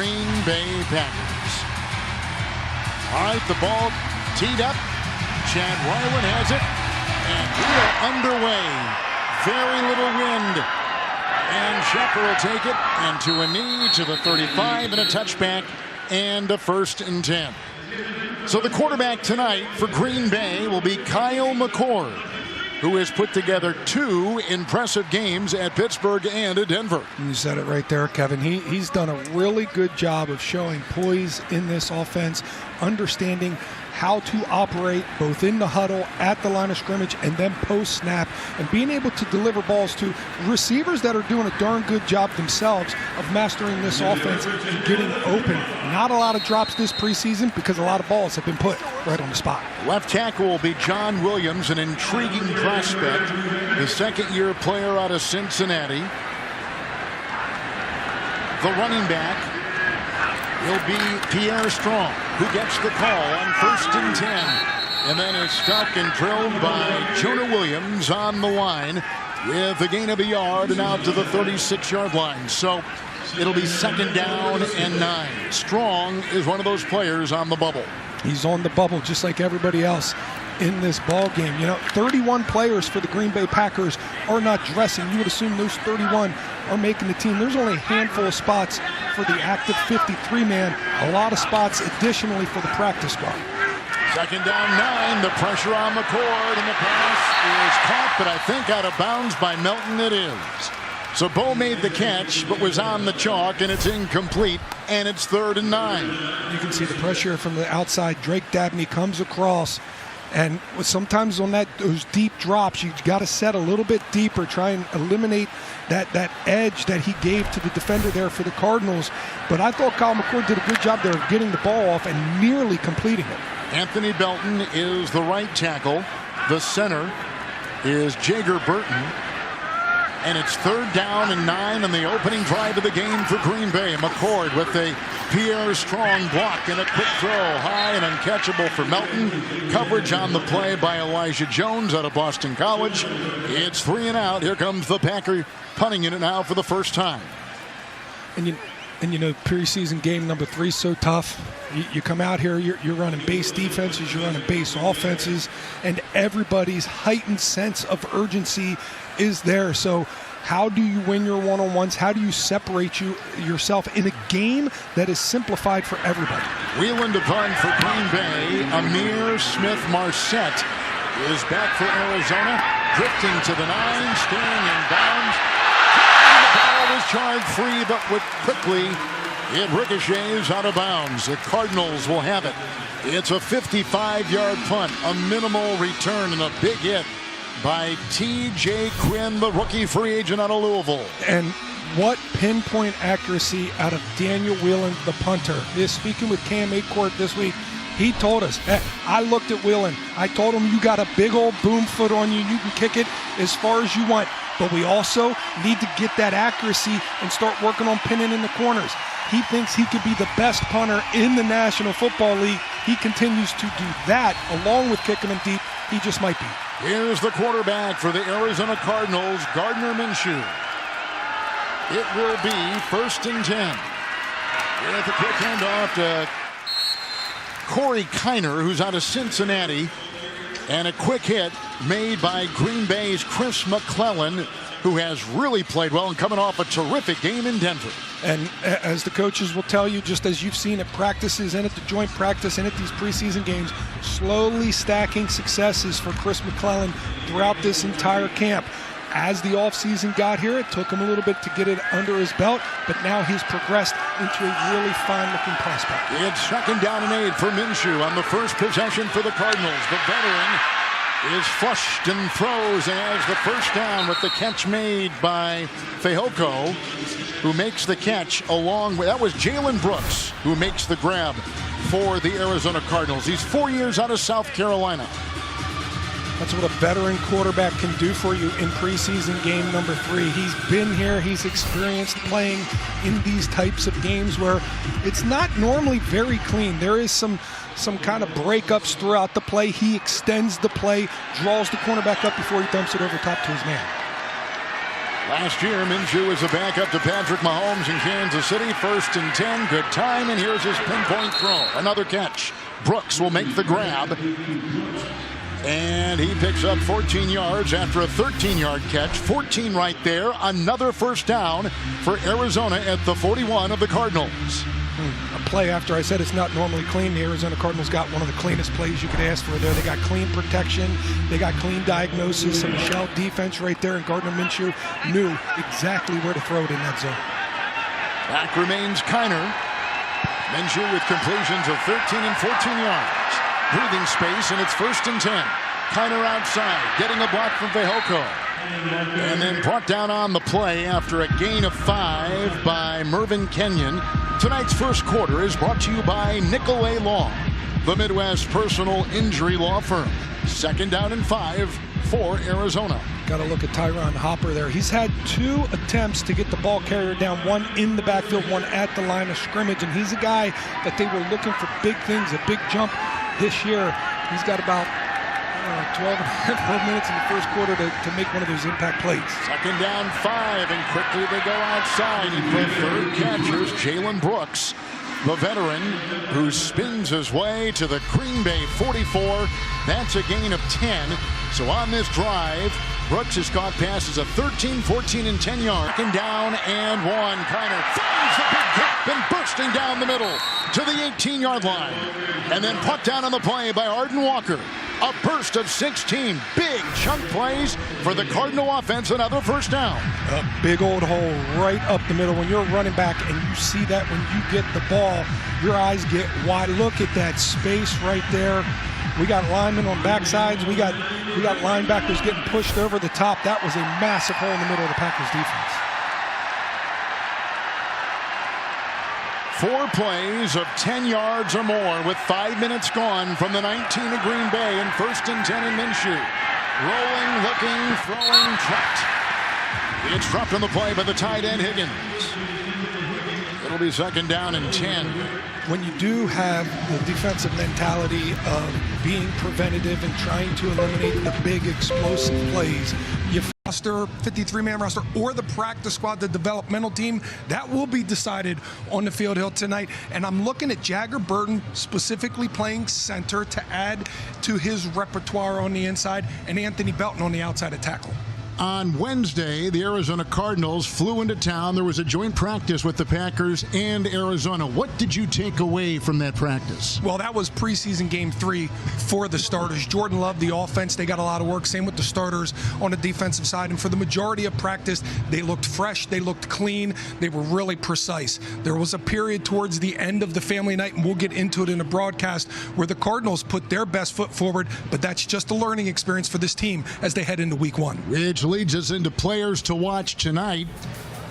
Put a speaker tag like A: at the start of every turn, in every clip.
A: Green Bay Packers. All right, the ball teed up. Chad Ryland has it, and we are underway. Very little wind, and Shepard will take it, and to a knee to the 35, and a touchback, and a 1st and 10. So the quarterback tonight for Green Bay will be Kyle McCord, who has put together 2 impressive games at Pittsburgh and at Denver.
B: You said it right there, Kevin. He's done a really good job of showing poise in this offense, understanding how to operate both in the huddle, at the line of scrimmage, and then post-snap, and being able to deliver balls to receivers that are doing a darn good job themselves of mastering this offense and getting open. Not a lot of drops this preseason because a lot of balls have been put right on the spot.
A: Left tackle will be John Williams, an intriguing prospect, the second-year player out of Cincinnati. The running back will be Pierre Strong, who gets the call on 1st and 10, and then is stuck and drilled by Jonah Williams on the line with a gain of a yard and out to the 36-yard line. So it'll be 2nd down and 9. Strong is one of those players on the bubble.
B: He's on the bubble just like everybody else in this ball game. You know, 31 players for the Green Bay Packers are not dressing. You would assume those 31 are making the team. There's only a handful of spots for the active 53-man. A lot of spots additionally for the practice squad.
A: 2nd down 9. The pressure on McCord, and the pass is caught, but I think out of bounds by Melton. It is. So Bo made the catch, but was on the chalk, and it's incomplete, and it's 3rd and 9.
B: You can see the pressure from the outside. Drake Dabney comes across, and sometimes on those deep drops, you got to set a little bit deeper, try and eliminate that edge that he gave to the defender there for the Cardinals. But I thought Kyle McCord did a good job there of getting the ball off and nearly completing it.
A: Anthony Belton is the right tackle. The center is Jager Burton. And it's 3rd down and 9 on the opening drive of the game for Green Bay. McCord with a Pierre Strong block and a quick throw, high and uncatchable for Melton. Coverage on the play by Elijah Jones out of Boston College. It's 3 and out. Here comes the Packer punting unit now for the first time.
B: And you know, preseason game number 3 is so tough. You come out here, you're running base defenses, you're running base offenses, and everybody's heightened sense of urgency is there. So how do you win your one-on-ones? How do you separate yourself in a game that is simplified for everybody?
A: Wheeling to punt for Green Bay. Amir Smith-Marset is back for Arizona. Drifting to the 9, staying in bounds. The ball is charged free, but quickly it ricochets out of bounds. The Cardinals will have it. It's a 55-yard punt, a minimal return, and a big hit by T.J. Quinn, the rookie free agent out of Louisville.
B: And what pinpoint accuracy out of Daniel Whelan, the punter. Speaking with Cam Acorn this week, he told us, hey, I looked at Whelan. I told him, you got a big old boom foot on you. You can kick it as far as you want. But we also need to get that accuracy and start working on pinning in the corners. He thinks he could be the best punter in the National Football League. He continues to do that along with kicking them deep. He just might be.
A: Here's the quarterback for the Arizona Cardinals, Gardner Minshew. It will be 1st and 10. With a quick handoff to Corey Kiner, who's out of Cincinnati. And a quick hit made by Green Bay's Chris McClellan, who has really played well and coming off a terrific game in Denver.
B: And as the coaches will tell you, just as you've seen at practices and at the joint practice and at these preseason games, slowly stacking successes for Chris McClellan throughout this entire camp. As the offseason got here, it took him a little bit to get it under his belt, but now he's progressed into a really fine-looking prospect.
A: It's 2nd down and 8 for Minshew on the first possession for the Cardinals. The veteran is flushed and throws and has the first down with the catch made by Fehoko, who makes the catch along with, that was Jalen Brooks, who makes the grab for the Arizona Cardinals. He's 4 years out of South Carolina.
B: That's what a veteran quarterback can do for you in preseason game number 3. He's been here. He's experienced playing in these types of games where it's not normally very clean. There is some kind of breakups throughout the play. He extends the play, draws the cornerback up before he dumps it over top to his man.
A: Last year, Minshew was a backup to Patrick Mahomes in Kansas City. 1st and 10, good time, and here's his pinpoint throw. Another catch. Brooks will make the grab. And he picks up 14 yards after a 13-yard catch. 14 right there. Another first down for Arizona at the 41 of the Cardinals.
B: A play after I said it's not normally clean. The Arizona Cardinals got one of the cleanest plays you could ask for there. They got clean protection. They got clean diagnosis. Some shell defense right there. And Gardner Minshew knew exactly where to throw it in that zone.
A: Back remains Kiner. Minshew with completions of 13 and 14 yards. Breathing space, and it's 1st and 10. Kiner outside, getting a block from Vehoco. And then brought down on the play after a gain of 5 by Mervyn Kenyon. Tonight's first quarter is brought to you by Nicolay Law, the Midwest personal injury law firm. 2nd down and 5 for Arizona.
B: Got to look at Tyron Hopper there. He's had 2 attempts to get the ball carrier down, one in the backfield, one at the line of scrimmage, and he's a guy that they were looking for big things, a big jump this year. He's got about 12 minutes in the first quarter to make one of those impact plays.
A: 2nd down 5, and quickly they go outside. And preferred catchers, Jalen Brooks, the veteran, who spins his way to the Green Bay 44. That's a gain of 10. So on this drive, Brooks has caught passes of 13, 14, and 10 yards. 2nd down and 1. Kiner finds the big gap and bursting down the middle to the 18-yard line. And then put down on the play by Arden Walker. A burst of 16 big chunk plays for the Cardinal offense. Another first down.
B: A big old hole right up the middle. When you're running back and you see that when you get the ball, your eyes get wide. Look at that space right there. We got linemen on backsides. We got linebackers getting pushed over the top. That was a massive hole in the middle of the Packers defense.
A: 4 plays of 10 yards or more with 5 minutes gone from the 19 of Green Bay, and 1st and 10 in Minshew. Rolling, looking, throwing, trapped. It's dropped on the play by the tight end Higgins. It'll be 2nd down and 10.
B: When you do have the defensive mentality of being preventative and trying to eliminate the big explosive plays, you roster, 53-man roster, or the practice squad, the developmental team, that will be decided on the field hill tonight. And I'm looking at Jagger Burton specifically playing center to add to his repertoire on the inside, and Anthony Belton on the outside of tackle.
A: On Wednesday, the Arizona Cardinals flew into town. There was a joint practice with the Packers and Arizona. What did you take away from that practice?
B: Well, that was preseason game 3 for the starters. Jordan loved the offense. They got a lot of work. Same with the starters on the defensive side. And for the majority of practice, they looked fresh. They looked clean. They were really precise. There was a period towards the end of the family night, and we'll get into it in a broadcast, where the Cardinals put their best foot forward. But that's just a learning experience for this team as they head into week 1.
A: Which leads us into players to watch tonight,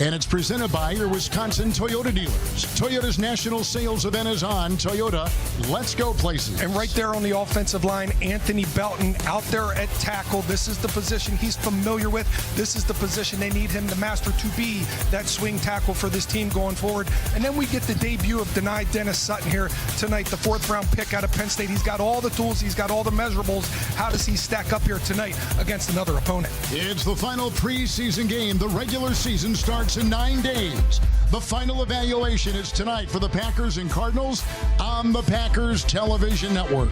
A: and it's presented by your Wisconsin Toyota dealers. Toyota's national sales event is on. Toyota, let's go places.
B: And right there on the offensive line, Anthony Belton out there at tackle. This is the position he's familiar with. This is the position they need him to master to be that swing tackle for this team going forward. And then we get the debut of Denai Dennis Sutton here tonight, the 4th-round pick out of Penn State. He's got all the tools. He's got all the measurables. How does he stack up here tonight against another opponent?
A: It's the final preseason game. The regular season starts in 9 days. The final evaluation is tonight for the Packers and Cardinals on the Packers Television Network.